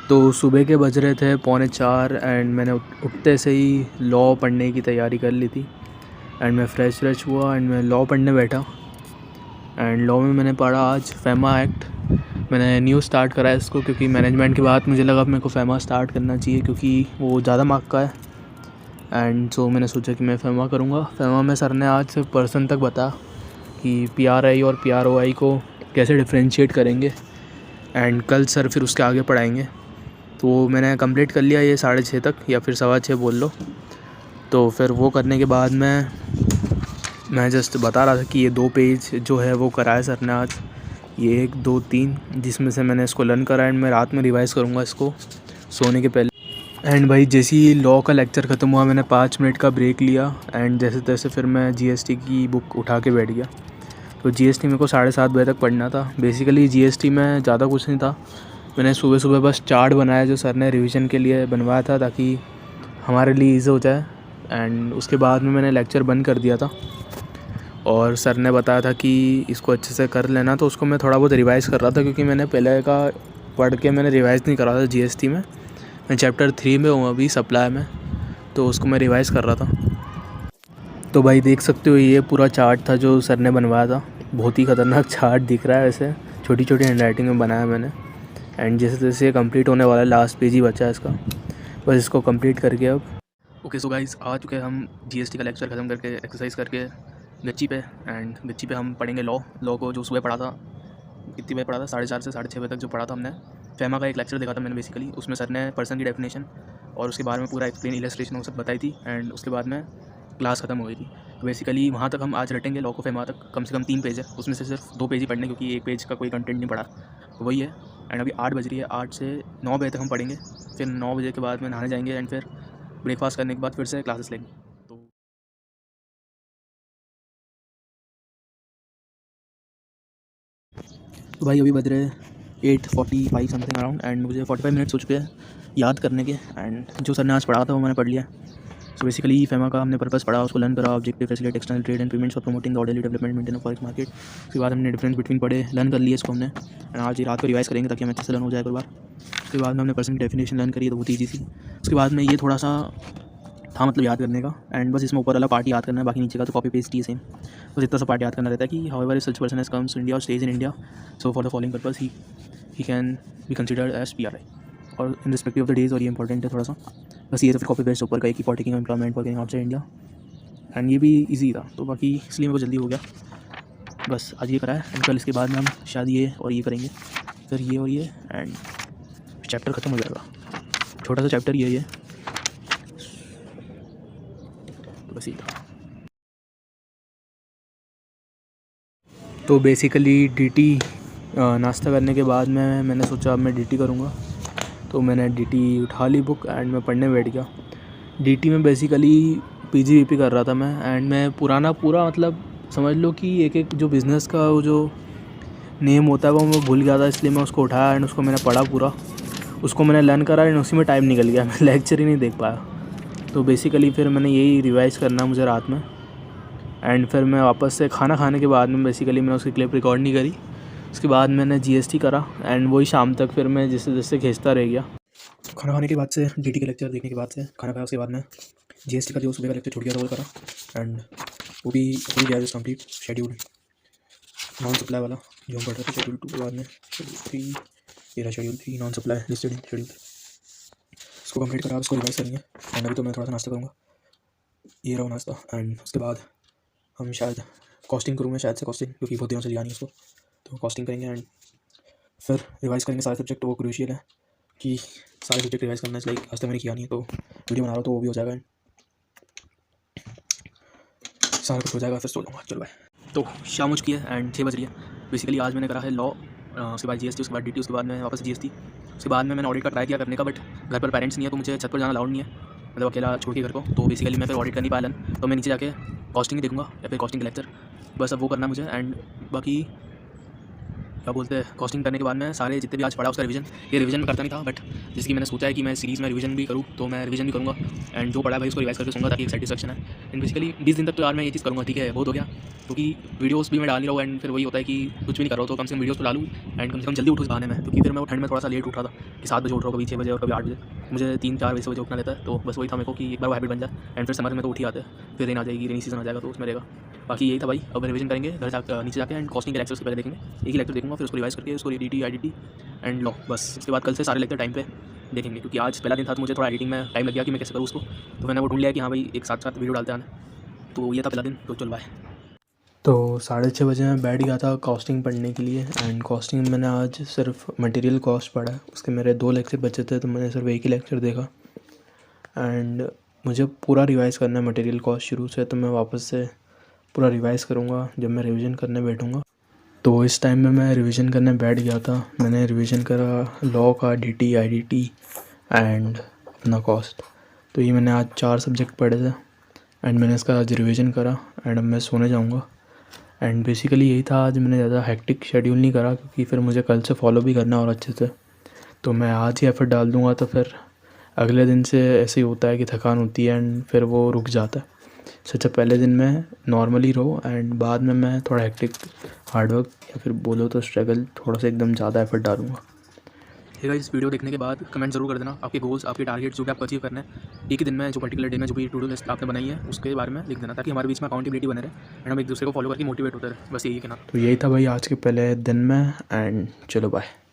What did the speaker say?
तो सुबह के बज रहे थे 3:45 एंड मैंने उठते से ही लॉ पढ़ने की तैयारी कर ली थी। एंड मैं फ्रेश हुआ एंड मैं लॉ पढ़ने बैठा। एंड लॉ में मैंने पढ़ा आज फैमा एक्ट। मैंने न्यू स्टार्ट करा है इसको क्योंकि मैनेजमेंट के बाद मुझे लगा मेरे को फैमा स्टार्ट करना चाहिए क्योंकि वो ज़्यादा मार्क का है। एंड सो मैंने सोचा कि मैं फैमा करूँगा। फैमा में सर ने आज सिर्फ पर्सन तक बताया कि PRI और PROI को कैसे डिफ्रेंशिएट करेंगे एंड कल सर फिर उसके आगे पढ़ाएंगे। तो मैंने कंप्लीट कर लिया ये 6:30 तक या फिर 6:15 बोल लो। तो फिर वो करने के बाद मैं जस्ट बता रहा था कि ये 2 पेज जो है वो कराया सर ने आज, ये 1 2 3, जिसमें से मैंने इसको लर्न करा एंड मैं रात में रिवाइज़ करूँगा इसको सोने के पहले। एंड भाई जैसे ही लॉ का लेक्चर ख़त्म हुआ मैंने 5 मिनट का ब्रेक लिया एंड जैसे तैसे फिर मैं GST की बुक उठा के बैठ गया। तो GST मेरे को 7:30 बजे तक पढ़ना था। बेसिकली GST में ज़्यादा कुछ नहीं था। मैंने सुबह बस चार्ट बनाया जो सर ने रिवीजन के लिए बनवाया था ताकि हमारे लिए ईज़ी हो जाए। एंड उसके बाद में मैंने लेक्चर बंद कर दिया था और सर ने बताया था कि इसको अच्छे से कर लेना। तो उसको मैं थोड़ा बहुत रिवाइज़ कर रहा था क्योंकि मैंने पहले का पढ़ के मैंने रिवाइज़ नहीं करा था GST में। मैं चैप्टर 3 में हूँ अभी सप्लाई में, तो उसको मैं रिवाइज़ कर रहा था। तो भाई देख सकते हो ये पूरा चार्ट था जो सर ने बनवाया था। बहुत ही ख़तरनाक चार्ट दिख रहा है वैसे, छोटी छोटी हैंडराइटिंग में बनाया मैंने। एंड जैसे तैसे कंप्लीट होने वाला है, लास्ट पेज ही बचा है इसका, बस इसको कंप्लीट करके अब ओके। सो गाइस आ चुके हैं हम GST का लेक्चर ख़त्म करके एक्सरसाइज करके गच्ची पे। एंड गच्ची पे हम पढ़ेंगे लॉ को जो सुबह पढ़ा था। कितनी बजे पढ़ा था? 4:30 से 6:30 बजे तक जो पढ़ा था हमने। फैमा का एक लेक्चर देखा था मैंने बेसिकली, उसमें सर ने पर्सन की डेफिनेशन और उसके बारे में पूरा एक्सप्लेन इलस्ट्रेशन वो सब बताई थी। एंड उसके बाद में क्लास ख़त्म हो गई थी। तो बेसिकली वहाँ तक हम आज रटेंगे लॉ को फैमा तक। कम से कम 3 पेज है, उसमें से सिर्फ 2 पेज ही पढ़ने क्योंकि 1 पेज का कोई कंटेंट नहीं पढ़ा, तो वही है। एंड अभी 8 बज रही है, 8 से 9 बजे तक हम पढ़ेंगे। फिर 9 बजे के बाद में नहाने जाएंगे एंड फिर ब्रेकफास्ट करने के बाद फिर से क्लासेस लेंगे। तो भाई अभी बज रहे 8:45 समथिंग अराउंड एंड मुझे 45 मिनट्स हो चुके हैं याद करने के। एंड जो सर ने आज पढ़ा था वो मैंने पढ़ लिया। सो बेसिकली फैमा का हमने पर्पस पढ़ा, उसको लर्न करा। Objective facilitate external trade and payments for promoting the orderly development maintain of forex market. उसके बाद हमने डिफरेंस बिटवीन पढ़े, लर्न कर लिया इसको हमने। एंड आज रात को रिवाइज़ करेंगे ताकि हमें अच्छे से लर्न हो जाए एक बार। उसके बाद में हमने पर्सन की डेफिनेशन लर्न करी तो बहुत ईजी थी। उसके बाद में ये थोड़ा सा था मतलब याद करने का। एंड बस इसमें ऊपर वाला पार्ट याद करना है, बाकी नीचे का तो कॉपी पेस्ट ही सेम। बस इतना सा पार्ट याद करना रहता है कि however such person has comes India और stays in India, so for the following purpose he can be considered as PRI और in respective of the days. और ये इंपॉर्टेंट है थोड़ा सा। बस ये तो फिर कॉपी पेस्ट ऊपर का एक ही for taking employment for getting outside India. And ये भी ईजी था तो बाकी इसलिए मेरे को जल्दी हो गया। बस आज ये करा है एंड कल इसके बाद में हम शायद ये और ये करेंगे, फिर ये और ये एंड चैप्टर ख़त्म हो जाएगा। छोटा सा चैप्टर ये है, तो बस ये था। तो बेसिकली DT नाश्ता करने के बाद में मैंने सोचा अब मैं DT करूँगा। तो मैंने DT उठा ली बुक एंड मैं पढ़ने बैठ गया। DT में बेसिकली PGVP कर रहा था मैं। एंड मैं पूरा मतलब समझ लो कि एक जो बिज़नेस का वो जो नेम होता है वो मैं भूल गया था, इसलिए मैं उसको उठाया एंड उसको मैंने पढ़ा पूरा। उसको मैंने लर्न करा एंड उसी में टाइम निकल गया, मैं लेक्चर ही नहीं देख पाया। तो बेसिकली फिर मैंने यही रिवाइज़ करना मुझे रात में। एंड फिर मैं वापस से खाना खाने के बाद में बेसिकली मैंने उसकी क्लिप रिकॉर्ड नहीं करी। उसके बाद मैंने GST करा एंड वही शाम तक फिर मैं जैसे जैसे खींचता रह गया। खाना खाने के बाद से DT के लेक्चर देखने के बाद से खाना खाया, उसके बाद में GST का जो सुबह का लेक्चर छूट गया था वो करा। एंड वो भी हो गया just complete. Schedule non supply वाला जो हम पढ़ रहे थे, शेड्यूल 2 के बाद में शेड्यूल 3, ये रहा schedule 3 non supply listed in schedule 3। इसको कंप्लीट करा, इसको रिवाइज करेंगे। एंड अभी तो मैं थोड़ा सा नाश्ता करूँगा, ये रहा नाश्ता। एंड उसके बाद हम शायद कॉस्टिंग करूँगा, शायद से कॉस्टिंग, क्योंकि बहुत दिनों से लिया नहीं उसको, तो कॉस्टिंग करेंगे। एंड फिर रिवाइज़ करेंगे सारे सब्जेक्ट। वो क्रूशियल है कि सारे सब्जेक्ट रिवाइज़ करना है। लाइक आज तक मैंने किया नहीं है तो वीडियो बना रहा हूँ तो वो भी हो जाएगा। सारा कुछ हो जाएगा, फिर सो जाऊँगा। चलो बाय। तो शाम हो चुकी है एंड 6 बज रही है। बेसिकली आज मैंने करा है लॉ, उसके बाद GST, उसके बाद DT, उसके बाद में वापस GST। उसके बाद में मैंने ऑडिट का ट्राई किया करने का, बट घर पर पेरेंट्स नहीं है तो मुझे छत पर जाना अलाउड नहीं है, मतलब अकेला छोड़ के घर को। तो बेसिकली मैं फिर ऑडिट कर नहीं पाया, तो मैं नीचे जाके कॉस्टिंग ही देखूँगा या फिर कॉस्टिंग का लेक्चर, बस अब वो करना मुझे। एंड बाकी क्या बोलते हैं, कॉस्टिंग करने के बाद मैं सारे जितने भी आज पढ़ा उसका रिवीजन में करता नहीं था, बट जिसकी मैंने सोचा है कि मैं सीरीज़ में रिवीजन भी करूँ, तो मैं रिवीजन भी करूँगा एंड जो पढ़ा भाई उसको रिवाइज करके सुनूंगा ताकि एक सेटिस्फेक्शन है। एंड बेसिकली 20 दिन तक तो यार मैं ये चीज़ करूँगा, ठीक है, बहुत हो गया, क्योंकि वीडियोस भी मैं डाल नहीं रहा हूँ एंड फिर वही होता है कि कुछ भी नहीं कर रहा हूँ, तो कम से कम वीडियोस तो डालूँ एंड कम से कम जल्दी उठूँ इस बहाने में, क्योंकि फिर मैं वो ठंड में थोड़ा सा लेट उठ रहा था कि 7 बजे उठ रहा हूँ, कभी 6 बजे और कभी 8 बजे, मुझे 3-4 बजे उठना रहता है, तो बस वही था मेरे को कि एक बार वो हैबिट बन जाए एंड फिर समर में तो उठ ही आते हैं, फिर रेन आ जाएगी, रेनी सीजन आ जाएगा तो उसमें रहेगा। बाकी यही था भाई, अब रिवीजन करेंगे घर जा नीचे जाके एंड कॉस्टिंग के लेक्चर्स पहले देखेंगे, एक ही लेक्चर देखूंगा, फिर उसको रिवाइज करके उसको एडिटी आईडीटी एंड लॉ, बस उसके बाद कल से सारे लेक्चर टाइम पे देखेंगे, क्योंकि आज पहला दिन था तो मुझे थोड़ा एडिटिंग में टाइम लग गया कि मैं कैसे करूँ उसको, तो मैंने वो ढूंढ लिया कि हाँ भाई एक साथ वीडियो डालते आने, तो ये था पहला दिन, तो चल बाय। तो 6:30 बजे मैं बैठ गया था कॉस्टिंग पढ़ने के लिए एंड कॉस्टिंग में मैंने आज सिर्फ मटेरियल कॉस्ट पढ़ा है, उसके मेरे 2 लेक्चर बचे थे तो मैंने सिर्फ एक ही लेक्चर देखा एंड मुझे पूरा रिवाइज़ करना है मटेरियल कॉस्ट शुरू से, तो मैं वापस से पूरा रिवाइज़ करूँगा जब मैं रिवीजन करने बैठूँगा। तो इस टाइम में मैं रिवीजन करने बैठ गया था, मैंने रिवीजन करा लॉ का, डीटी, आईडीटी एंड अपना कॉस्ट, तो ये मैंने आज 4 सब्जेक्ट पढ़े थे एंड मैंने इसका आज रिवीजन करा एंड अब मैं सोने जाऊँगा। एंड बेसिकली यही था, आज मैंने ज़्यादा हेक्टिक शेड्यूल नहीं करा क्योंकि फिर मुझे कल से फॉलो भी करना और अच्छे से, तो मैं आज ही एफर्ट डाल दूँगा, तो फिर अगले दिन से ऐसे ही होता है कि थकान होती है एंड फिर वो रुक जाता है। सोचा पहले दिन में नॉर्मली रहो एंड बाद में मैं थोड़ा हेक्टिक हार्डवर्क या फिर बोलो तो स्ट्रगल थोड़ा सा एकदम ज़्यादा एफर्ट डालूँगा। ठीक है, इस वीडियो देखने के बाद कमेंट ज़रूर कर देना आपके गोल्स, आपके टारगेट्स जो भी आपको अचीव करना है एक ही दिन में, जो पर्टिकुलर डे में जो भी टू डू लिस्ट आपने बनाई है उसके बारे में लिख देना, ताकि हमारे बीच में अकाउंटेबिलिटी बने रहे एंड हम एक दूसरे को फॉलो करके मोटिवेट होते रहे, बस यही कहना। तो यही था भाई आज के पहले दिन में एंड चलो बाय।